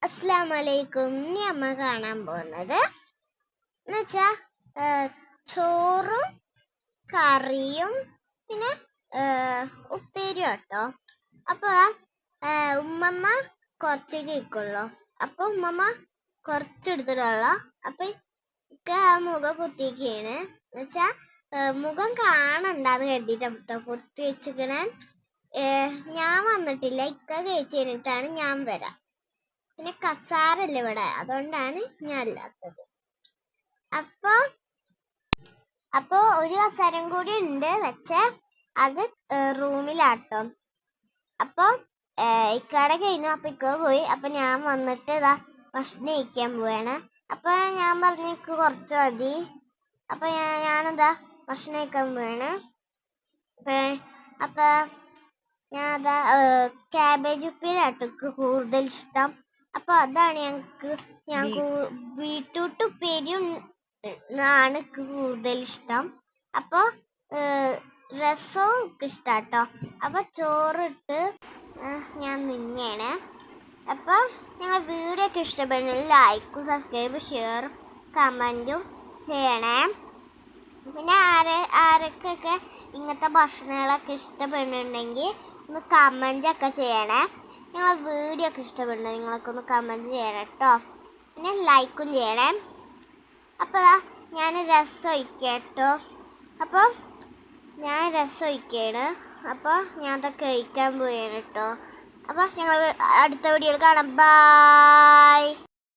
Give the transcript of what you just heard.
അസ്സലാമലൈക്കും. ഇനി അമ്മ കാണാൻ പോകുന്നത് എന്നുവെച്ചാ ചോറും കറിയും പിന്നെ ഉപ്പേരിയും കേട്ടോ. അപ്പൊ ഉമ്മമ്മ കുറച്ച് കേൾക്കുള്ളൂ. അപ്പൊ ഉമ്മമ്മ കുറച്ചെടുത്തിട്ടുള്ളൂ. അപ്പൊ ആ മുഖം കുത്തിയൊക്കെയാണ് എന്നുവെച്ചാ മുഖം കാണണ്ടാന്ന് കരുതിട്ടോ കുത്തി വെച്ചിക്കണേ. ഞാൻ വന്നിട്ടില്ല, ഇക്ക കഴിച്ച് കഴിഞ്ഞിട്ടാണ് ഞാൻ വരാം. പിന്നെ കസാരല്ല ഇവിടെ, അതുകൊണ്ടാണ് ഞാൻ അല്ലാത്തത്. അപ്പൊ ഒരു കസാരം കൂടി ഉണ്ട് വെച്ചേ, അത് റൂമിലാട്ടോ. അപ്പൊ ഇക്കടെ കഴിഞ്ഞു. അപ്പൊ ഇക്ക പോയി. അപ്പൊ ഞാൻ വന്നിട്ട് ഇതാ ഭക്ഷണം കഴിക്കാൻ പോവാണ്. അപ്പൊ ഞാൻ പറഞ്ഞു എനിക്ക് കുറച്ച് മതി. അപ്പൊ ഞാനെന്താ ഭക്ഷണം കഴിക്കാൻ പോവാണ്. അപ്പൊ ഞാൻ അതാ ക്യാബേജ് ഉപ്പേരിയാട്ടോ കൂടുതൽ ഇഷ്ടം. അപ്പൊ അതാണ് ഞാൻ ബീട്രൂട്ട് ഉപ്പേരിയും ആണ് കൂടുതൽ ഇഷ്ടം. അപ്പൊ രസവും ഇഷ്ടാട്ടോ. അപ്പൊ ചോറിട്ട് ഞാൻ നിന്നെയാണ്. അപ്പൊ ഞങ്ങൾ വീഡിയോ ഒക്കെ ഇഷ്ടപ്പെടുന്നെങ്കിൽ ലൈക്കും സബ്സ്ക്രൈബും ഷെയറും കമന്റും ചെയ്യണേ. പിന്നെ ആരൊക്കെ ഇങ്ങനത്തെ ഭക്ഷണങ്ങളൊക്കെ ഇഷ്ടപ്പെടുന്നുണ്ടെങ്കിൽ ഒന്ന് കമന്റ് ഒക്കെ ചെയ്യണേ. നിങ്ങളെ വീഡിയോ ഒക്കെ ഇഷ്ടപ്പെടുന്നുണ്ട് നിങ്ങളൊക്കെ ഒന്ന് കമന്റ് ചെയ്യണം കേട്ടോ. പിന്നെ ലൈക്കും ചെയ്യണേ. അപ്പൊ ഞാൻ രസം ഒഴിക്കട്ടോ. അപ്പൊ ഞാൻ രസം ഒഴിക്കാണ്. അപ്പൊ ഞാൻ അതൊക്കെ കഴിക്കാൻ പോയാണ് കേട്ടോ. അപ്പൊ ഞങ്ങൾ അടുത്ത വീഡിയോയിൽ കാണാം. ബൈ.